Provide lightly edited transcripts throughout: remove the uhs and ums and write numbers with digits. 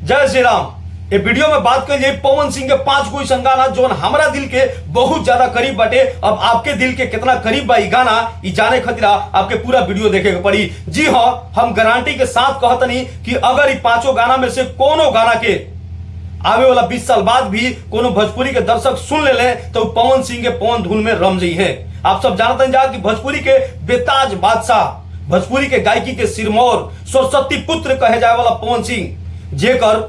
जय श्री राम। ये वीडियो में बात करिए पवन सिंह के 5 कोई गाना जो हमारा दिल के बहुत ज्यादा करीब बाटे। अब आपके दिल के कितना करीब बा गाना ई जाने खातिर आपके पूरा वीडियो देखे के पड़ी। जी हाँ, हम गारंटी के साथ कहतनी कि अगर ई 5 गाना में से कोनो गाना के आवे वाला 20 साल बाद भी कोनो भोजपुरी के दर्शक सुन ले तो पवन सिंह के पवन धुन में रम जाई है। आप सब जानते हैं कि भोजपुरी के बेताज बादशाह, भोजपुरी के गायकी के सिरमौर, सरस्वती पुत्र कहे जाए वाला पवन सिंह जेकर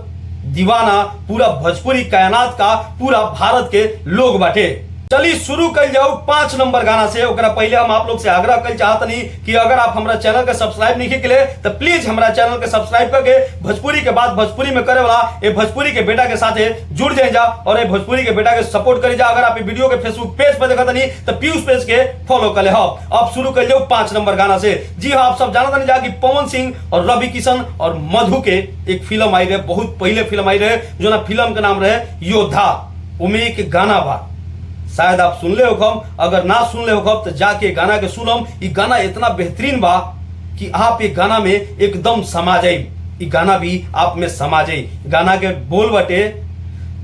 दीवाना पूरा भोजपुरी कायनात का पूरा भारत के लोग बाटे। चलिए शुरू कर जाओ 5 नंबर गाना से। ओकरा पहले हम आप लोग से आग्रह कर चाहतनी कि अगर आप हमारा चैनल के सब्सक्राइब नहीं किए तो प्लीज हमारा चैनल के सब्सक्राइब करके भोजपुरी के बाद भोजपुरी में करे वाला ये भोजपुरी के बेटा के साथ जुड़ जाए जा और ये भोजपुरी के बेटा के सपोर्ट करी जा। अगर आप वीडियो के फेसबुक पेज पर देखा नहीं तो पीयूष पेज के फॉलो कर ले। अब शुरू कर जाओ 5 नंबर गाना से। जी हाँ, आप सब जानते नहीं जा कि पवन सिंह और रवि किशन और मधु के एक फिल्म आई रहे, बहुत पहले फिल्म आई रहे जो ना फिल्म का नाम रहे योद्धा। उमें एक गाना बा, शायद आप सुन ले होखम, अगर ना सुन ले होखम तो जाके गाना के सुनम। ये गाना इतना बेहतरीन बा कि आप ये गाना में एकदम समा जाए। ये गाना भी आप में समा जाए। गाना के बोल बटे,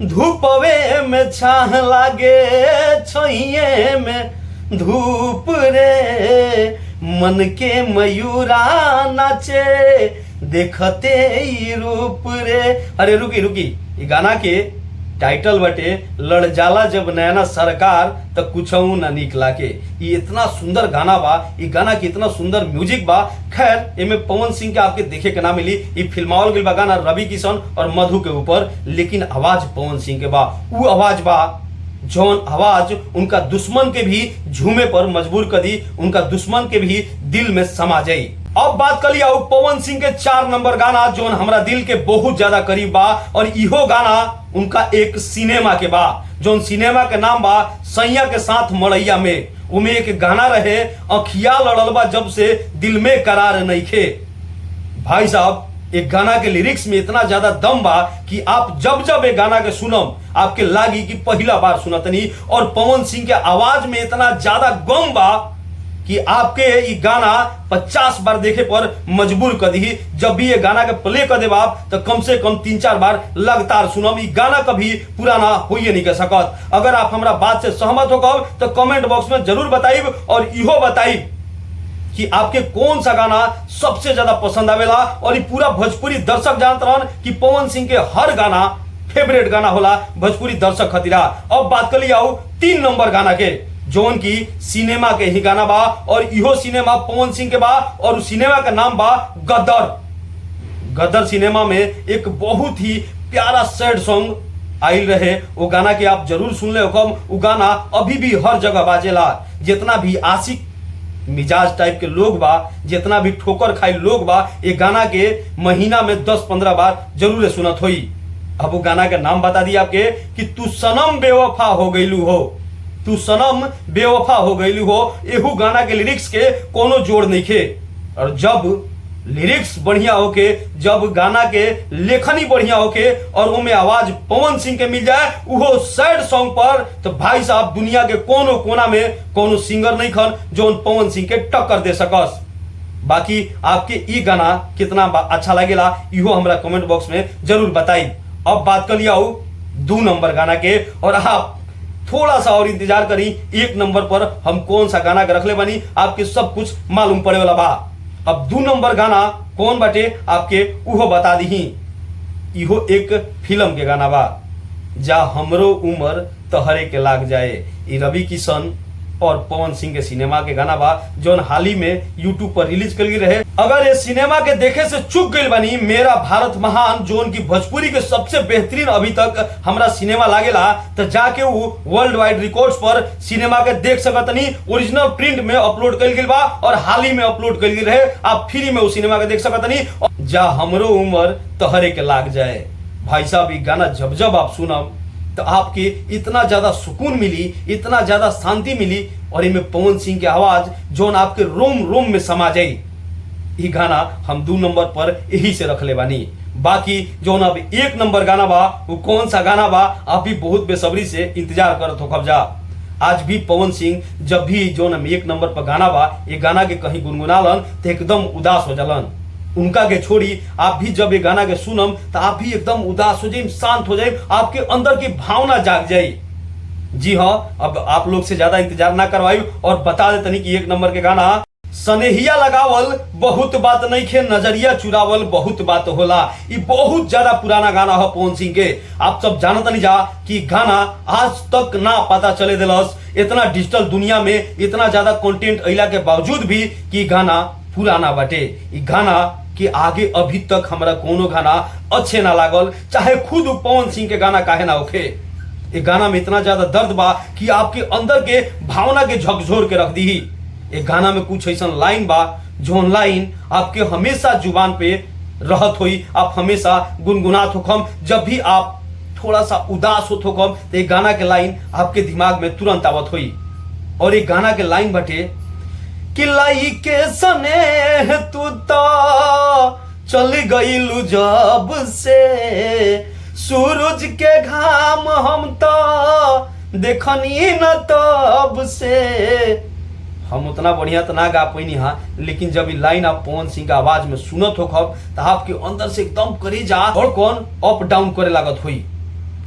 धूपवे में छाह लागे छैये में धूप रे, मन के मयूरा नाचे देखते ही रूप रे। अरे रुकी रुकी, ये गाना के टाइटल बटे लड़ जाला जब नैना सरकार तो कुछ ना निकला के। ये इतना सुंदर गाना बा, ये गाना की इतना सुंदर म्यूजिक बा। खैर इनमें पवन सिंह के आपके देखे के ना मिली, ये फिल्मावल गई बा गाना रवि किशन और मधु के ऊपर, लेकिन आवाज पवन सिंह के बा। वो आवाज बा जौन आवाज उनका दुश्मन के भी झूमे पर मजबूर कर दी, उनका दुश्मन के भी दिल में समा जाई। अब बात कर लिया पवन सिंह के 4 नंबर गाना जो हमारा दिल के बहुत ज्यादा करीब बा और इहो गाना उनका एक सिनेमा के बा जो सिनेमा के नाम बा सैया के साथ मड़ैया में। उमें एक गाना रहे, अखिया लड़ल बा जब से दिल में करार नइखे। भाई साहब, एक गाना के लिरिक्स में इतना ज्यादा दम बा कि आप जब जब एक गाना के सुनम आपके लागी कि पहला बार सुनतनी। और पवन सिंह के आवाज में इतना ज्यादा गम बा कि आपके ये गाना 50 बार देखे पर मजबूर कर दी। जब भी ये गाना के प्ले कर देब आप तो कम से कम 3-4 बार लगातार सुनम। ये गाना कभी पुराना हो नहीं कर सकत। अगर आप हमारा बात से सहमत हो तो कमेंट बॉक्स में जरूर बताइब और इहो बताइब कि आपके कौन सा गाना सबसे ज्यादा पसंद आवेला। और ये पूरा भोजपुरी दर्शक जानत रहन कि पवन सिंह के हर गाना फेवरेट गाना होला भोजपुरी दर्शक खतिरा। अब बात कर लिया 3 नंबर गाना के जोन की सिनेमा के ही गाना बा और इहो सिनेमा पवन सिंह के बा और उस सिनेमा का नाम बा गदर। गदर सिनेमा में एक बहुत ही प्यारा सैड सॉन्ग आइल रहे। वो गाना के आप जरूर सुन ले होखम। वो गाना अभी भी हर जगह बाजेला। जितना भी आशिक मिजाज टाइप के लोग बा, जितना भी ठोकर खाई लोग बा, ये गाना के महीना में 10-15 बार जरूर सुनत होई। अब वो गाना का नाम बता दिया आपके कि तू सनम बेवफा हो गईलू हो, तू सनम बेवफा हो गईलू हो। एहू गाना के लिरिक्स के कोनो जोड़ नहीं खे। और जब लिरिक्स बढ़िया होके, जब गाना के लेखनी बढ़िया होके और उनमें आवाज पवन सिंह के मिल जाए वो सैड सॉन्ग पर, तो भाई साहब दुनिया के कोनो कोना में कोनो सिंगर नहीं खन जो पवन सिंह के टक्कर दे सकस। बाकी आपके ये गाना कितना अच्छा लगेला इहो हमरा कमेंट बॉक्स में जरूर बताई। अब बात कर लिया 2 नंबर गाना के और आप थोड़ा सा और इंतजार करी। 1 नंबर पर हम कौन सा गाना के रखले बनी आपके सब कुछ मालूम पड़े वाला बा। अब 2 नंबर गाना कौन बाटे आपके उहो बता दी। इहो एक फिल्म के गाना बा, जा हमरो उम्र तहरे के लाग जाए। ये रवि किशन और पवन सिंह के सिनेमा के गाना बा जो हाल ही में यूट्यूब पर रिलीज कर रहे। अगर ये सिनेमा के देखे से चूक गई बनी मेरा भारत महान जो उनकी भोजपुरी के सबसे बेहतरीन अभी तक हमारा सिनेमा लागेला तो जाके वो वर्ल्ड वाइड रिकॉर्ड्स पर सिनेमा के देख सकतनी। ओरिजिनल प्रिंट में अपलोड कर गई बा और हाल ही में अपलोड कर रहे। आप फ्री में वो सिनेमा के देख सकतनी। जा हमरो उम्र तहरे के लाग जाए। भाई साहब, ये गाना जब जब आप सुनम तो आपके इतना ज्यादा सुकून मिली, इतना ज्यादा शांति मिली और इनमें पवन सिंह की आवाज जो आपके रोम रोम में समा जाई। ये गाना हम 2 नंबर पर यही से रख ले बानी। बाकी जो अब 1 नंबर गाना बा वो कौन सा गाना बा आप भी बहुत बेसब्री से इंतजार करत हो कब्जा। आज भी पवन सिंह जब भी जो 1 नंबर पर गाना बा ये गाना के कहीं गुनगुनालन तो एकदम उदास हो जालन। उनका के छोड़ी आप भी जब ये गाना के सुनम तो आप भी एकदम उदास हो जाए, शांत हो जाए, आपके अंदर की भावना जाग जाए। जी हाँ, अब आप लोग से ज्यादा इंतजार ना करवाई और बता देते नहीं कि एक नंबर के गाना सनेहिया लगावल बहुत बात नहीं खे, नजरिया चुरावल बहुत बात होला। ये बहुत ज्यादा पुराना गाना है पवन सिंह के। आप सब जानत नहीं जा कि गाना आज तक ना पता चले दिलस, इतना डिजिटल दुनिया में इतना ज्यादा कंटेंट अइला के बावजूद भी कि गाना पुराना बाटे। ये गाना कि आगे अभी तक हमारा कोनो गाना अच्छे ना लागल, चाहे खुद पवन सिंह के गाना काहे ना होखे। ये गाना में इतना ज्यादा दर्द बा कि आपके अंदर के भावना के झकझोर के रख दी। ये गाना में कुछ ऐसा लाइन बा जो लाइन आपके हमेशा जुबान पे रहत हुई, आप हमेशा गुनगुनात होखम। जब भी आप थोड़ा सा उदास होत होखम तो ये गाना के लाइन आपके दिमाग में तुरंत आवत हुई। और ये गाना के लाइन बटे कि लाई के सने तू तो चल गईलू जब से, सूरज के घाम हम तो देखनी न तब से। हम उतना बढ़िया तो ना गा पैनी हाँ, लेकिन जब ये लाइन आप पवन सिंह का आवाज में सुनत हो खब तो आपके अंदर से एकदम करेजा और कौन अप डाउन करे लागत हुई।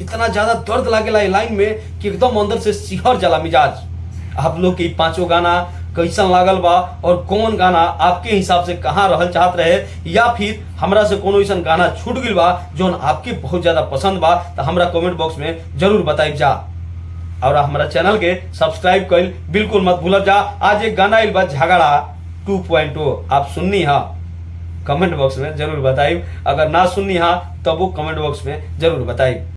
इतना ज्यादा दर्द लागेला ये लाइन में कि एकदम अंदर से सिहर जाला मिजाज। आप लोग के पांचों गाना कैसा लागल बा और कौन गाना आपके हिसाब से कहाँ रहल चाहत रहे, या फिर हमरा से कोनो ऐसा गाना छूट गइल बा जो आपके बहुत ज्यादा पसंद बा, तो हमरा कमेंट बॉक्स में जरूर बताइब जा। और हमारा चैनल के सब्सक्राइब कर बिल्कुल मत भूलत जा। आज एक गाना आइल बा झगड़ा 2.0, आप सुननी हा कमेंट बॉक्स में जरूर बताइब। अगर ना सुननी हा तब वो कमेंट बॉक्स में जरूर बताइब।